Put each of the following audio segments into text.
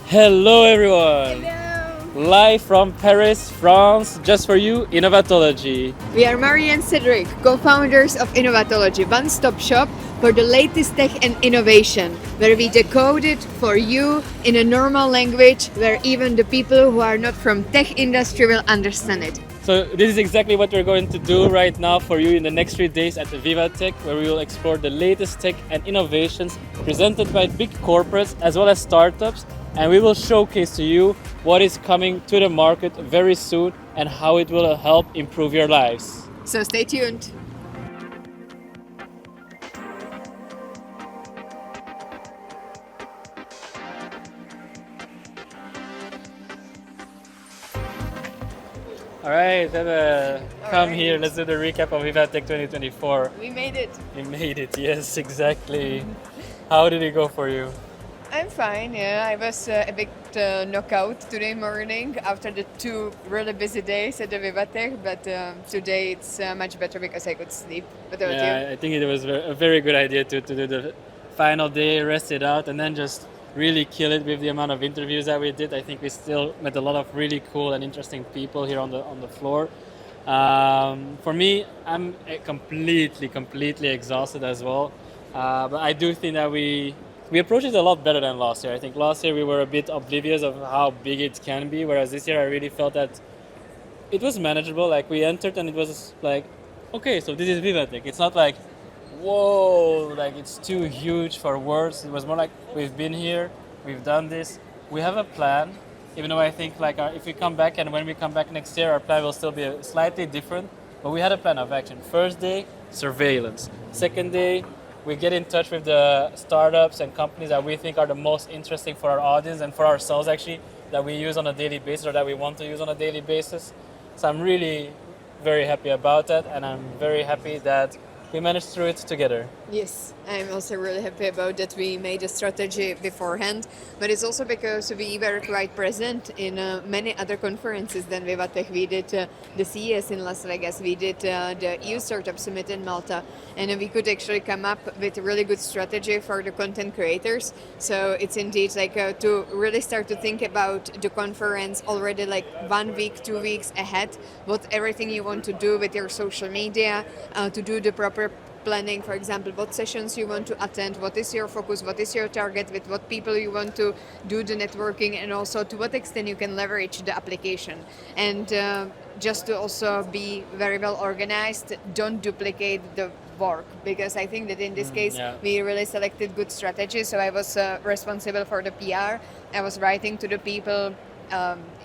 Hello everyone! Hello! Live from Paris, France, just for you, Innovatology. We are Marie and Cedric, co-founders of Innovatology, one-stop shop for the latest tech and innovation, where we decode it for you in a normal language where even the people who are not from tech industry will understand it. So this is exactly what we're going to do right now for you in the next 3 days at the Vivatech, where we will explore the latest tech and innovations presented by big corporates as well as startups, and we will showcase to you what is coming to the market very soon and how it will help improve your lives. So stay tuned. All right, then come right. here. Let's do the recap of Vivatech 2024. We made it. We made it. Yes, exactly. How did it go for you? I'm fine, yeah. I was a bit knockout today morning after the 2 really busy days at the Vivatech, but today it's much better because I could sleep. What about you? Yeah, I think it was a very good idea to do the final day, rest it out, and then just really kill it with the amount of interviews that we did. I think we still met a lot of really cool and interesting people here on the floor. For me, I'm completely exhausted as well. But I do think that we approached it a lot better than last year. I think last year we were a bit oblivious of how big it can be, whereas this year I really felt that it was manageable. Like we entered and it was like, okay, so this is Vivatech. It's not like, whoa, like it's too huge for words. It was more like we've been here, we've done this, we have a plan. Even though I think like if we come back and when we come back next year, our plan will still be slightly different. But we had a plan of action. First day, surveillance. Second day, we get in touch with the startups and companies that we think are the most interesting for our audience and for ourselves actually, that we use on a daily basis or that we want to use on a daily basis. So I'm really very happy about that, and I'm very happy that we managed through it together. Yes, I'm also really happy about that we made a strategy beforehand, but it's also because we were quite present in many other conferences than Vivatech. We did the CES in Las Vegas, we did the EU Startup Summit in Malta, and we could actually come up with a really good strategy for the content creators. So it's indeed like to really start to think about the conference already like 1 week, 2 weeks ahead, what everything you want to do with your social media, to do the proper planning, for example, what sessions you want to attend, what is your focus, what is your target, with what people you want to do the networking, and also to what extent you can leverage the application. And just to also be very well organized, don't duplicate the work, because I think that in this case yeah. we really selected good strategies. So I was responsible for the PR. I was writing to the people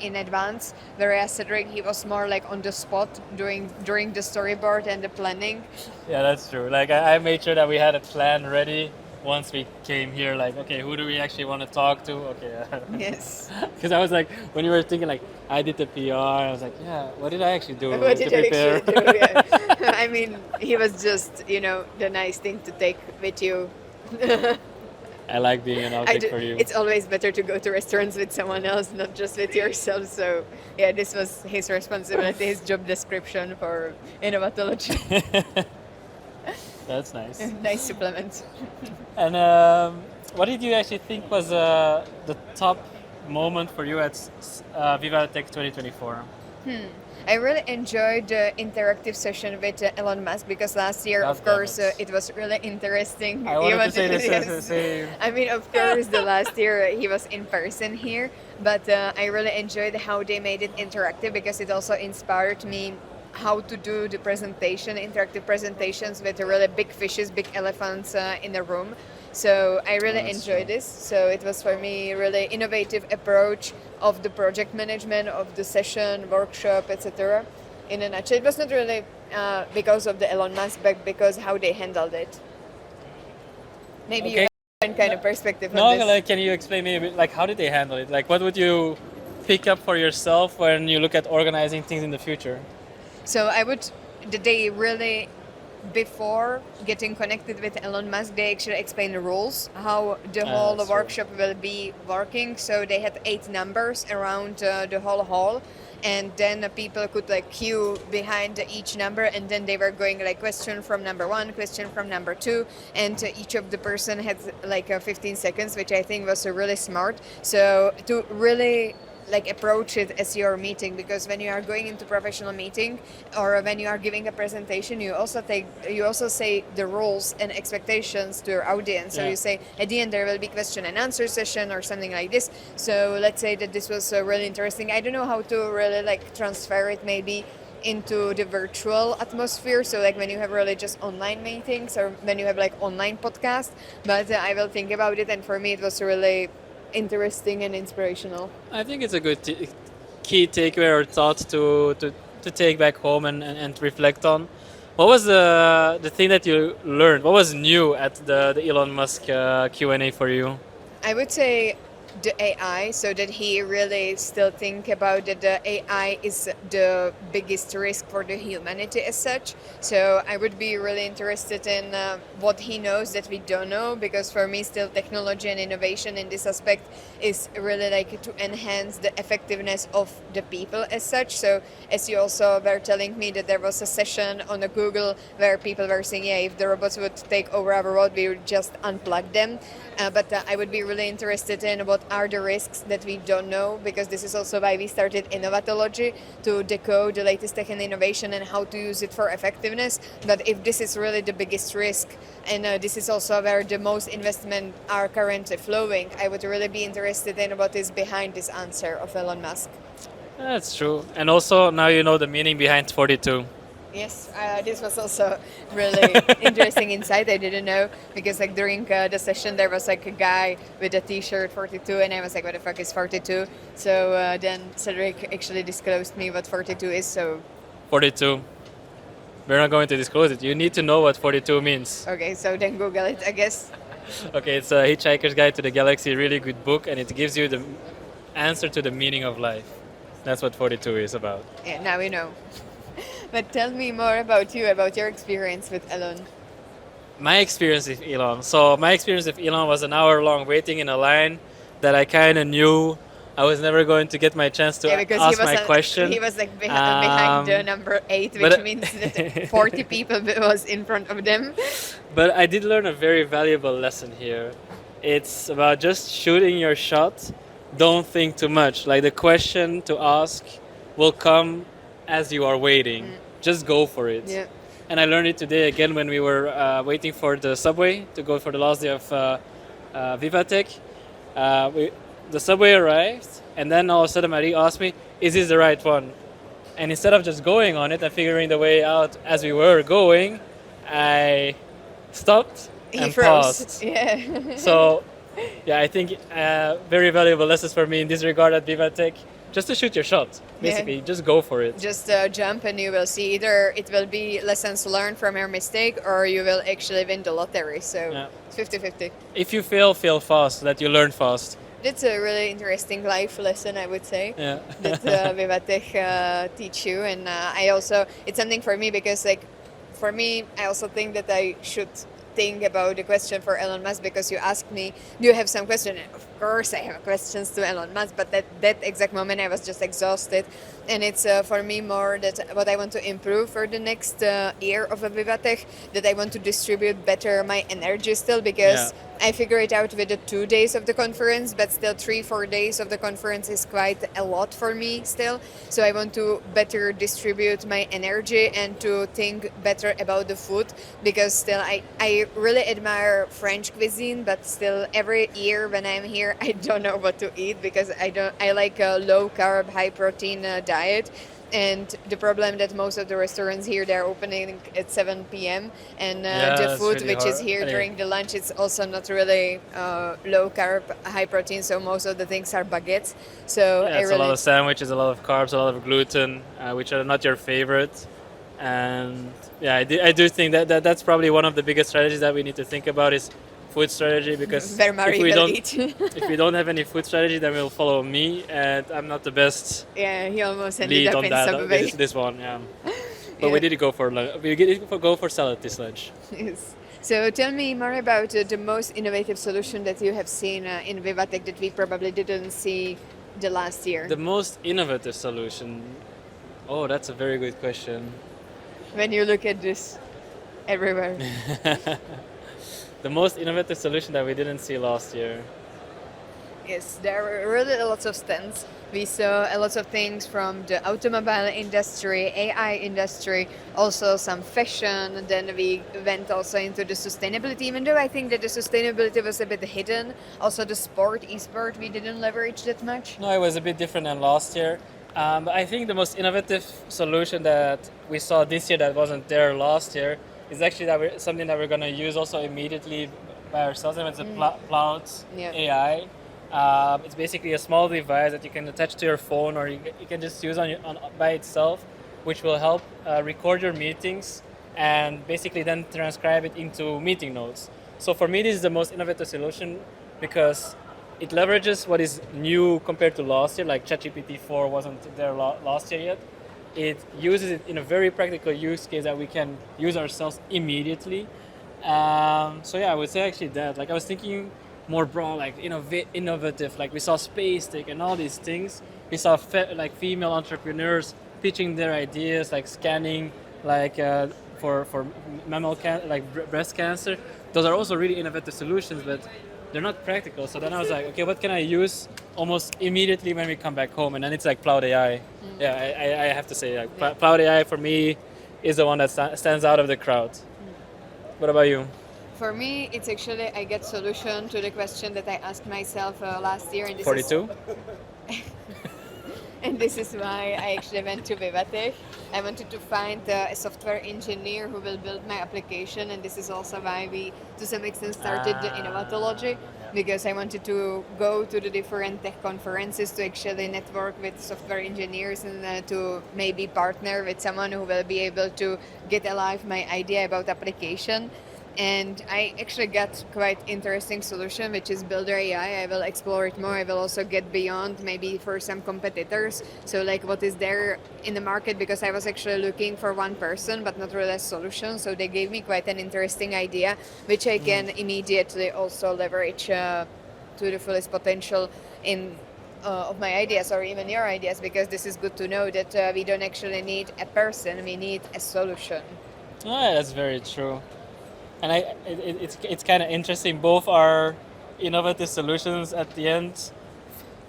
in advance, whereas Cedric, he was more like on the spot during the storyboard and the planning. Yeah, that's true. Like I made sure that we had a plan ready once we came here. Like, okay, who do we actually want to talk to? Okay, Yes. because I was like, when you were thinking like, I did the PR, I was like, yeah, what did I actually do What to did I prepare? actually do? Yeah. I mean, he was just, the nice thing to take with you. I like being an object for you. It's always better to go to restaurants with someone else, not just with yourself. So, yeah, this was his responsibility, his job description for Innovatology. That's nice. Nice supplement. And what did you actually think was the top moment for you at Vivatech 2024? I really enjoyed the interactive session with Elon Musk, because last year, God of damn course, it. it was really interesting. I wanted You to say wanted- this yes. same. I mean, of course, the last year he was in person here, but I really enjoyed how they made it interactive, because it also inspired me how to do the presentation, interactive presentations with really big fishes, big elephants in the room. So I really That's enjoyed true. this. So it was for me really innovative approach of the project management, of the session, workshop, etc. In a nutshell, it was not really because of the Elon Musk, but because how they handled it. Maybe you Okay. have a different kind of perspective No, on this. like, can you explain me a bit, like, how did they handle it? Like, what would you pick up for yourself when you look at organizing things in the future? So I would, they really before getting connected with Elon Musk, they actually explained the rules, how the whole That's true. workshop will be working. So they had 8 numbers around the whole hall, and then people could like queue behind each number, and then they were going like question from number one, question from number two, and each of the person had like 15 seconds, which I think was really smart. So to really like approach it as your meeting, because when you are going into professional meeting or when you are giving a presentation, you also say the rules and expectations to your audience. So Yeah. you say at the end there will be question and answer session or something like this. So let's say that this was really interesting. I don't know how to really like transfer it maybe into the virtual atmosphere, so like when you have really just online meetings or when you have like online podcast, but I will think about it, and for me it was really interesting and inspirational. I think it's a good key takeaway or thought to take back home and reflect on. What was the thing that you learned? What was new at the Elon Musk Q&A for you? I would say the AI, so that he really still think about that the AI is the biggest risk for the humanity as such. So I would be really interested in what he knows that we don't know, because for me still technology and innovation in this aspect is really like to enhance the effectiveness of the people as such. So as you also were telling me that there was a session on the Google where people were saying, yeah, if the robots would take over our world, we would just unplug them. But I would be really interested in what are the risks that we don't know, because this is also why we started Innovatology, to decode the latest tech and innovation and how to use it for effectiveness. But if this is really the biggest risk, and this is also where the most investment are currently flowing, I would really be interested in what is behind this answer of Elon Musk. That's true. And also now you know the meaning behind 42. Yes, this was also really interesting insight. I didn't know, because like during the session there was like a guy with a T-shirt 42, and I was like, "What the fuck is 42?" So then Cedric actually disclosed me what 42 is. So 42. We're not going to disclose it. You need to know what 42 means. okay, so then Google it, I guess. Okay, it's a Hitchhiker's Guide to the Galaxy, really good book, and it gives you the answer to the meaning of life. That's what 42 is about. Yeah, now we know. But tell me more about you, about your experience with Elon. My experience with Elon. So my experience with Elon was an hour long waiting in a line that I kind of knew I was never going to get my chance to Yeah, because ask my question. he was like behind the number 8, which but- means that 40 people was in front of them. But I did learn a very valuable lesson here. It's about just shooting your shot. Don't think too much. Like the question to ask will come as you are waiting. Just go for it. Yeah. And I learned it today again when we were waiting for the subway to go for the last day of Vivatech. The subway arrived, and then all of a sudden Marie asked me, "Is this the right one?" And instead of just going on it and figuring the way out as we were going, I stopped He and froze. paused. Yeah. So, yeah, I think very valuable lessons for me in this regard at Vivatech. Just to shoot your shot, basically. Just go for it. Just jump and you will see, either it will be lessons learned from your mistake or you will actually win the lottery. So Yeah. it's 50-50. If you fail fast, so that you learn fast. That's a really interesting life lesson, I would say. Yeah. That Vivatech teach you. And I also, it's something for me, because like for me, I also think that I should think about the question for Elon Musk, because you asked me, do you have some question? And of course I have questions to Elon Musk, but that exact moment I was just exhausted. And it's for me more that what I want to improve for the next year of Vivatech, that I want to distribute better my energy still, because I figure it out with the 2 days of the conference, but still 3-4 days of the conference is quite a lot for me still. So I want to better distribute my energy and to think better about the food, because still I really admire French cuisine, but still every year when I'm here I don't know what to eat, because I like a low carb, high protein diet. And the problem that most of the restaurants here, they're opening at 7 p.m. and the it's food really which is hard. here Yeah. during the lunch, it's also not really low carb, high protein. So most of the things are baguettes. So Yeah, I it's really a lot of sandwiches, a lot of carbs, a lot of gluten, which are not your favorite. And yeah, I do think that that's probably one of the biggest strategies that we need to think about is food strategy, because where Marie if we will don't eat. if we don't have any food strategy, then we'll follow me, and I'm not the best Yeah, he almost ended lead up on in that. Subway. This one, yeah. But we Yeah. did go for salad this lunch. Yes. So tell me more about the most innovative solution that you have seen in Vivatech that we probably didn't see the last year. The most innovative solution. Oh, that's a very good question. When you look at this everywhere. The most innovative solution that we didn't see last year. Yes, there were really lots of stands. We saw a lot of things from the automobile industry, AI industry, also some fashion. And then we went also into the sustainability, even though I think that the sustainability was a bit hidden. Also the sport, e-sport, we didn't leverage that much. No, it was a bit different than last year. But I think the most innovative solution that we saw this year that wasn't there last year is actually something that we're going to use also immediately by ourselves, and it's a cloud Yeah. AI. It's basically a small device that you can attach to your phone, or you can just use by itself, which will help record your meetings and basically then transcribe it into meeting notes. So for me, this is the most innovative solution because it leverages what is new compared to last year. Like ChatGPT 4 wasn't there last year yet. It uses it in a very practical use case that we can use ourselves immediately. So yeah, I would say actually that. Like I was thinking more broad, like innovative. Like we saw space tech and all these things. We saw like female entrepreneurs pitching their ideas, like scanning, like for breast cancer. Those are also really innovative solutions, but they're not practical. So then I was like, okay, what can I use almost immediately when we come back home? And then it's like cloud AI. Yeah, I have to say, like cloud AI for me is the one that stands out of the crowd. What about you? For me, it's actually I get solution to the question that I asked myself last year. And this 42? And this is why I actually went to Vivatech. I wanted to find a software engineer who will build my application, and this is also why we, to some extent, started the Innovatology, because I wanted to go to the different tech conferences to actually network with software engineers and to maybe partner with someone who will be able to get alive my idea about application. And I actually got quite interesting solution, which is Builder AI. I will explore it more. I will also get beyond maybe for some competitors. So like what is there in the market, because I was actually looking for one person, but not really a solution. So they gave me quite an interesting idea, which I can immediately also leverage to the fullest potential in of my ideas or even your ideas, because this is good to know that we don't actually need a person, we need a solution. Oh, yeah, that's very true. And it's kind of interesting. Both are innovative solutions at the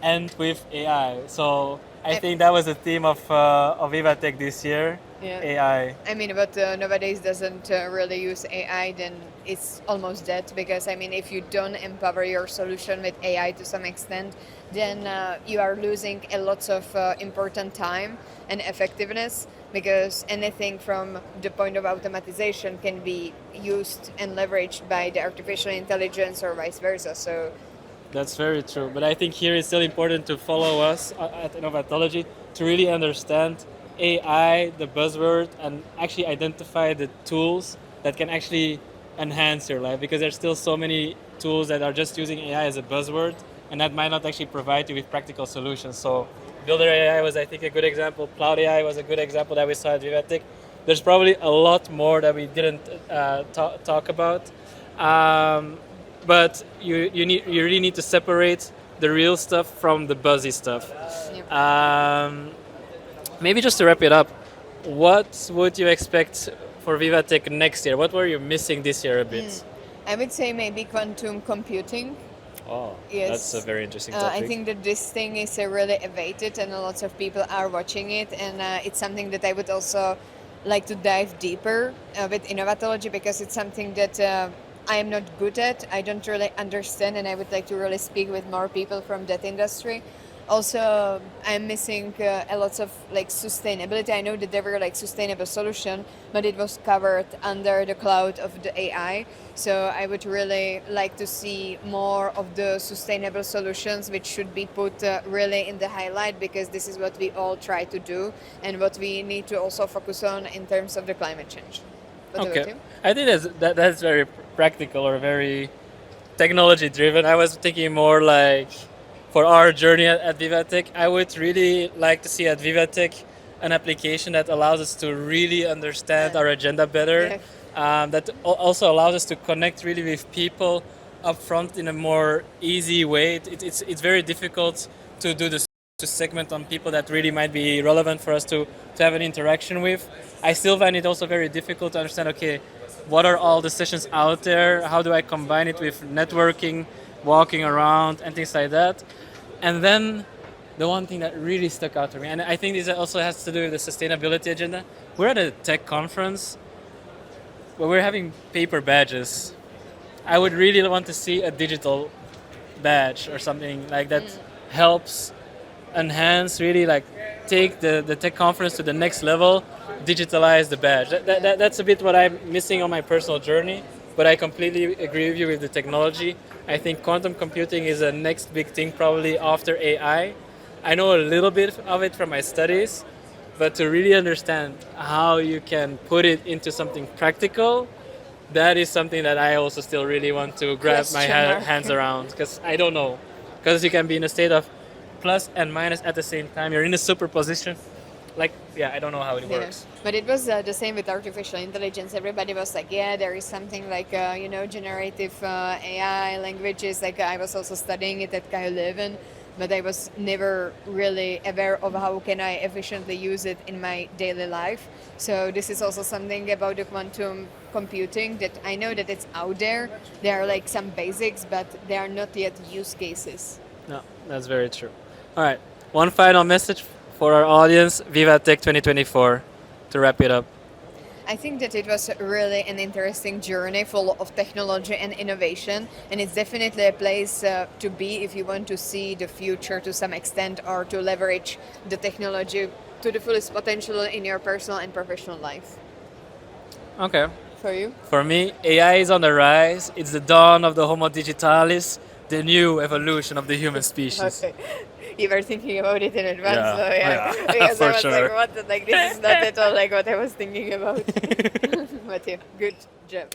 end with AI. So I think that was the theme of Vivatech this year. Yeah. AI. I mean, but nowadays doesn't really use AI, then it's almost dead. Because I mean, if you don't empower your solution with AI to some extent, then you are losing a lot of important time and effectiveness. Because anything from the point of automatization can be used and leveraged by the artificial intelligence or vice versa. So that's very true. But I think here it's still important to follow us at Innovatology to really understand AI, the buzzword, and actually identify the tools that can actually enhance your life, because there's still so many tools that are just using AI as a buzzword and that might not actually provide you with practical solutions. So Builder AI was, I think, a good example. Cloud AI was a good example that we saw at Vivatech. There's probably a lot more that we didn't talk about, but you really need to separate the real stuff from the buzzy stuff. Maybe just to wrap it up, what would you expect for Vivatech next year? What were you missing this year a bit? I would say maybe quantum computing. Oh, Yes. that's a very interesting topic. I think that this thing is really awaited and lots of people are watching it, and it's something that I would also like to dive deeper with Innovatology, because it's something that I am not good at, I don't really understand, and I would like to really speak with more people from that industry. Also, I'm missing a lot of like sustainability. I know that there were like sustainable solution, but it was covered under the cloud of the AI. So I would really like to see more of the sustainable solutions, which should be put really in the highlight, because this is what we all try to do and what we need to also focus on in terms of the climate change. What about Okay, you? I think that's very practical or very technology driven. I was thinking more like for our journey at Vivatech, I would really like to see at Vivatech an application that allows us to really understand our agenda better. Yeah. That also allows us to connect really with people up front in a more easy way. It's very difficult to do this, to segment on people that really might be relevant for us to have an interaction with. I still find it also very difficult to understand, okay, what are all the sessions out there? How do I combine it with networking, walking around, and things like that? And then the one thing that really stuck out to me, and I think this also has to do with the sustainability agenda. We're at a tech conference where we're having paper badges. I would really want to see a digital badge or something like that helps enhance, really like take the tech conference to the next level, digitalize the badge. That's a bit what I'm missing on my personal journey, but I completely agree with you with the technology. I think quantum computing is the next big thing probably after AI. I know a little bit of it from my studies, but to really understand how you can put it into something practical, that is something that I also still really want to grab my Question mark. hands around, because I don't know. Because you can be in a state of plus and minus at the same time. You're in a superposition. Like, yeah, I don't know how it Yeah. works. But it was the same with artificial intelligence. Everybody was like, yeah, there is something like, generative AI languages. Like, I was also studying it at KU Leuven, but I was never really aware of how can I efficiently use it in my daily life. So this is also something about the quantum computing that I know that it's out there. There are like some basics, but they are not yet use cases. No, that's very true. All right, one final message for our audience, Vivatech 2024, to wrap it up. I think that it was really an interesting journey full of technology and innovation, and it's definitely a place to be if you want to see the future to some extent or to leverage the technology to the fullest potential in your personal and professional life. Okay. For you? For me, AI is on the rise. It's the dawn of the Homo digitalis, the new evolution of the human species. Okay. You were thinking about it in advance, Yeah, so yeah. yeah, Because for I was sure. like, what? Like, this is not at all like what I was thinking about. But yeah, good job.